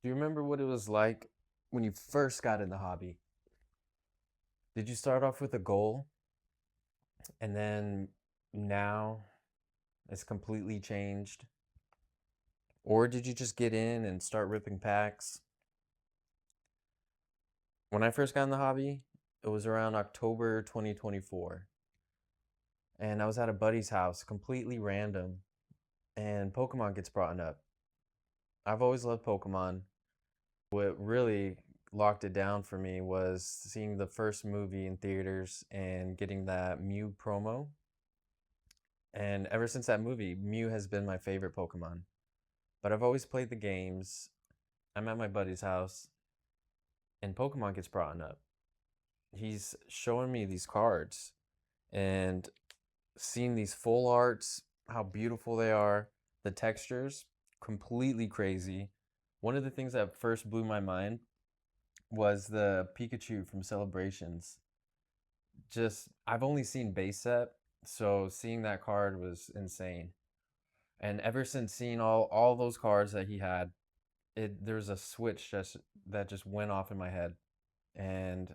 Do you remember what it was like when you first got in the hobby? Did you start off with a goal and then now it's completely changed? Or did you just get in and start ripping packs? When I first got in the hobby, it was around October 2024. And I was at a buddy's house, completely random, and Pokemon gets brought up. I've always loved Pokemon. What really locked it down for me was seeing the first movie in theaters and getting that Mew promo. And ever since that movie, Mew has been my favorite Pokemon. But I've always played the games. I'm at my buddy's house and Pokemon gets brought up. He's showing me these cards and seeing these full arts, how beautiful they are, the textures, completely crazy. One of the things that first blew my mind was the Pikachu from Celebrations. Just, I've only seen base set, so seeing that card was insane. And ever since seeing all those cards that he had, there's a switch that just went off in my head, and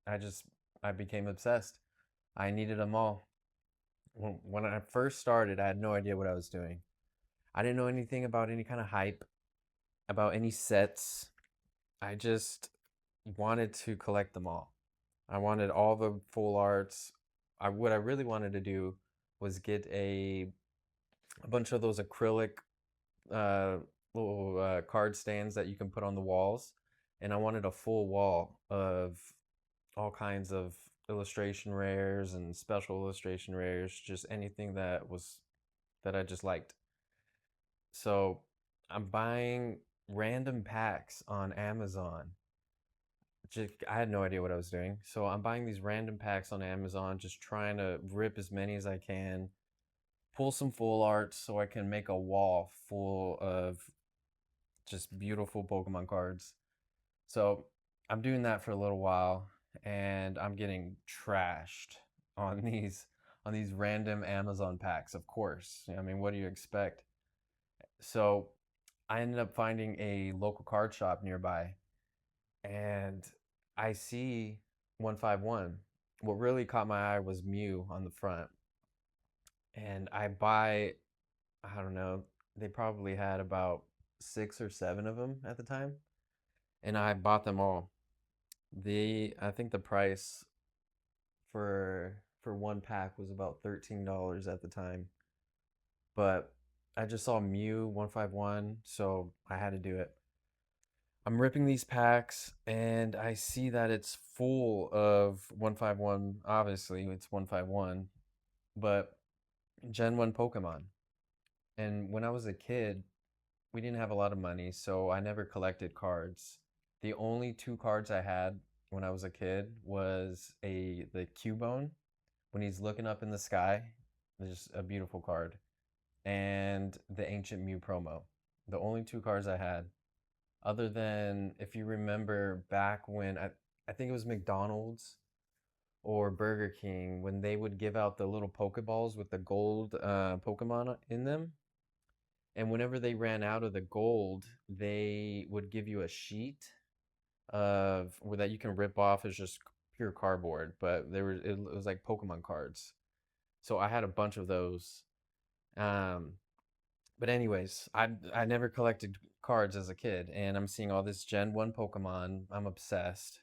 I just I became obsessed. I needed them all. When I first started, I had no idea what I was doing. I didn't know anything about any kind of hype, about any sets. I just wanted to collect them all. I wanted all the full arts. What I really wanted to do was get a bunch of those acrylic uh, little card stands that you can put on the walls, and I wanted a full wall of all kinds of illustration rares and special illustration rares, just anything that I just liked. So I'm buying random packs on Amazon. Just, I had no idea what I was doing. So I'm buying these random packs on Amazon, just trying to rip as many as I can, pull some full art so I can make a wall full of just beautiful Pokemon cards. So I'm doing that for a little while and I'm getting trashed on these random Amazon packs, of course. I mean, what do you expect? So I ended up finding a local card shop nearby and I see 151. What really caught my eye was Mew on the front. And I buy, I don't know, they probably had about 6 or 7 of them at the time. And I bought them all. I think the price for one pack was about $13 at the time. But I just saw Mew 151, so I had to do it. I'm ripping these packs and I see that it's full of 151. Obviously, it's 151, but Gen 1 Pokemon. And when I was a kid, we didn't have a lot of money, so I never collected cards. The only 2 cards I had when I was a kid was the Cubone when he's looking up in the sky. Just a beautiful card. And the Ancient Mew promo. The only 2 cards I had. Other than, if you remember back when I think it was McDonald's or Burger King, when they would give out the little Pokeballs with the gold Pokemon in them. And whenever they ran out of the gold, they would give you a sheet of where that you can rip off as just pure cardboard, but it was like Pokemon cards. So I had a bunch of those. Um, but anyways, I never collected cards as a kid, and I'm seeing all this Gen 1 Pokemon. I'm obsessed.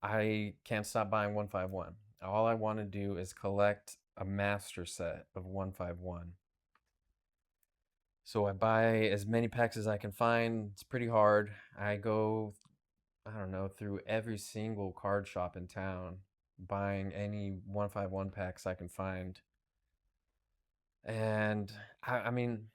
I can't stop buying 151. All I want to do is collect a master set of 151. So I buy as many packs as I can find. It's pretty hard. I go, I don't know, through every single card shop in town, buying any 151 packs I can find. And I mean,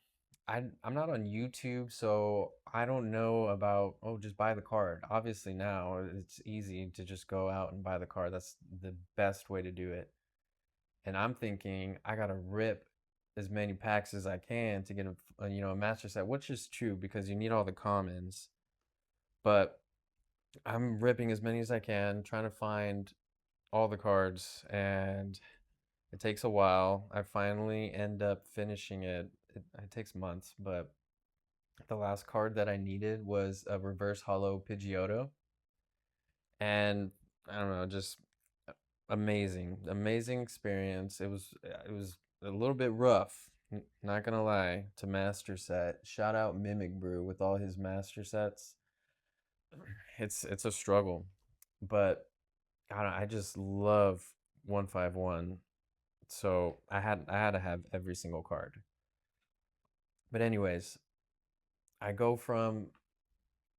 I'm not on YouTube, so I don't know about, oh, just buy the card. Obviously now it's easy to just go out and buy the card. That's the best way to do it. And I'm thinking I gotta rip as many packs as I can to get a master set, which is true because you need all the commons. But I'm ripping as many as I can, trying to find all the cards, and it takes a while. I finally end up finishing it. It takes months, but The last card that I needed was a reverse hollow Pidgeotto, and I don't know, just amazing, amazing experience. It was a little bit rough, not gonna lie, to master set. Shout out Mimic Brew with all his master sets. It's a struggle, but I just love 151. So I had to have every single card. But anyways, I go from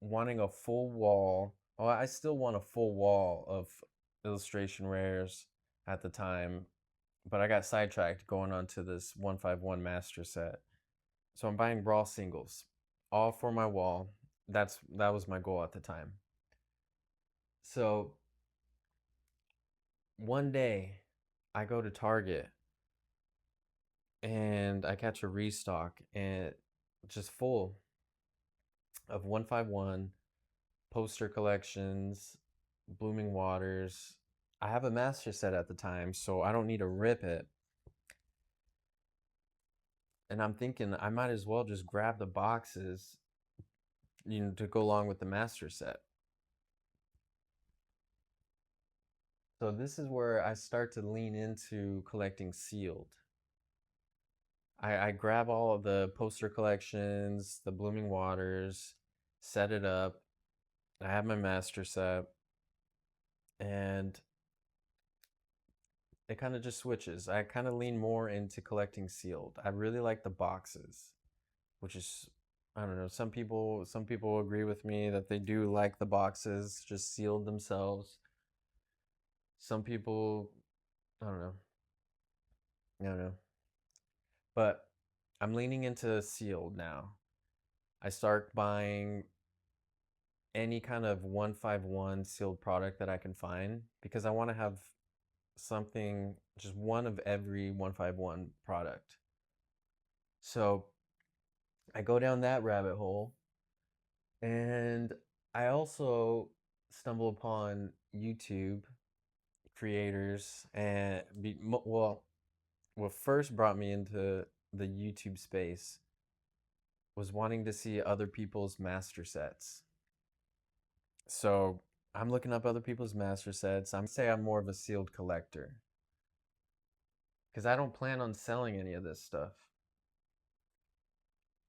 wanting a full wall. Oh, I still want a full wall of illustration rares at the time, but I got sidetracked going on to this 151 master set. So I'm buying raw singles, all for my wall. That was my goal at the time. So one day I go to Target and I catch a restock and just full of 151 poster collections, Blooming Waters. I have a master set at the time, so I don't need to rip it. And I'm thinking I might as well just grab the boxes, to go along with the master set. So this is where I start to lean into collecting sealed. I grab all of the poster collections, the Blooming Waters, set it up. I have my master set, and it kind of just switches. I kind of lean more into collecting sealed. I really like the boxes, which is, I don't know, some people agree with me that they do like the boxes just sealed themselves. Some people, I don't know. I don't know. But I'm leaning into sealed now. I start buying any kind of 151 sealed product that I can find because I want to have something, just one of every 151 product. So I go down that rabbit hole, and I also stumble upon YouTube creators and what first brought me into the YouTube space was wanting to see other people's master sets. So I'm looking up other people's master sets. I'm say I'm more of a sealed collector because I don't plan on selling any of this stuff.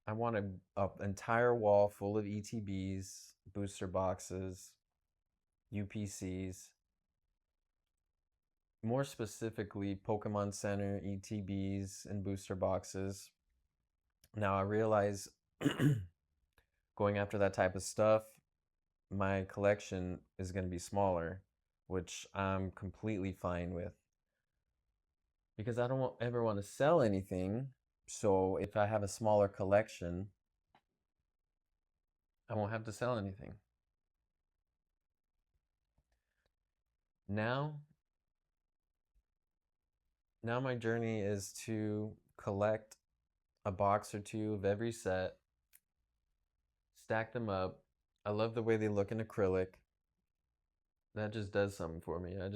I want a entire wall full of ETBs, booster boxes, UPCs, more specifically Pokemon Center ETBs and booster boxes. Now I realize going after that type of stuff, my collection is going to be smaller, which I'm completely fine with because I don't ever want to sell anything. So if I have a smaller collection, I won't have to sell anything. Now, now my journey is to collect a box or two of every set, stack them up. I love the way they look in acrylic. That just does something for me. I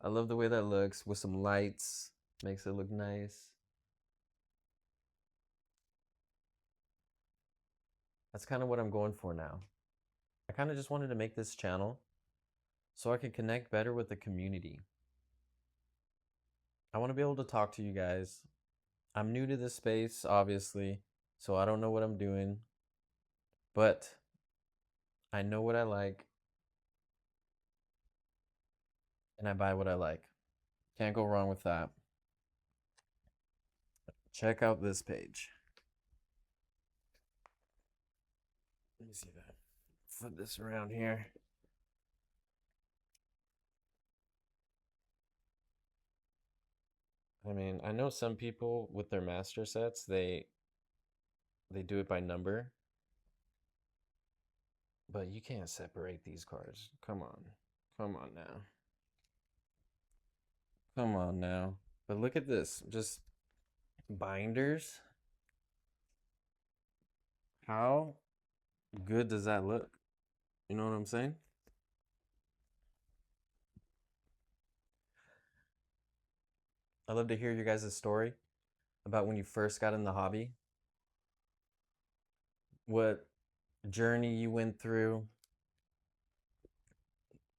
love the way that looks with some lights. Makes it look nice. That's kind of what I'm going for now. I kind of just wanted to make this channel so I could connect better with the community. I want to be able to talk to you guys. I'm new to this space, obviously, so I don't know what I'm doing, but I know what I like and I buy what I like. Can't go wrong with that. Check out this page. Let me see that. Flip this around here. I mean, I know some people with their master sets, they do it by number, but you can't separate these cards. Come on. Come on now. Come on now. But look at this. Just binders. How good does that look? You know what I'm saying? I'd love to hear your guys' story about when you first got in the hobby. what journey you went through,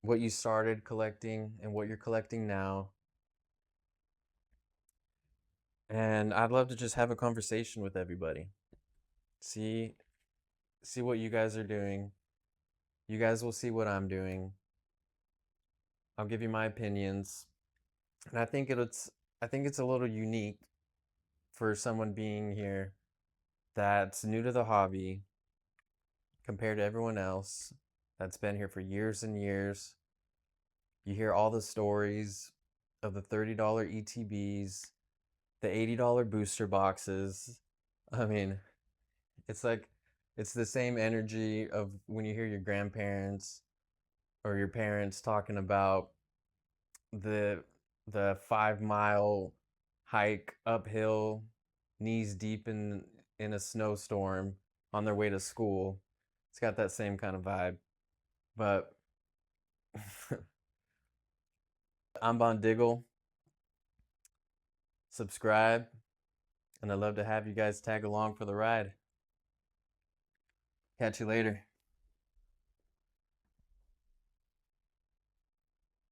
what you started collecting, and what you're collecting now. And I'd love to just have a conversation with everybody. See see what you guys are doing. You guys will see what I'm doing. I'll give you my opinions. And I think it's a little unique for someone being here that's new to the hobby compared to everyone else that's been here for years and years. You hear all the stories of the $30 ETBs, the $80 booster boxes. I mean, it's like it's the same energy of when you hear your grandparents or your parents talking about the 5 mile hike uphill, knees deep in a snowstorm on their way to school. It's got that same kind of vibe. But I'm Von Diggle. Subscribe, and I'd love to have you guys tag along for the ride. Catch you later.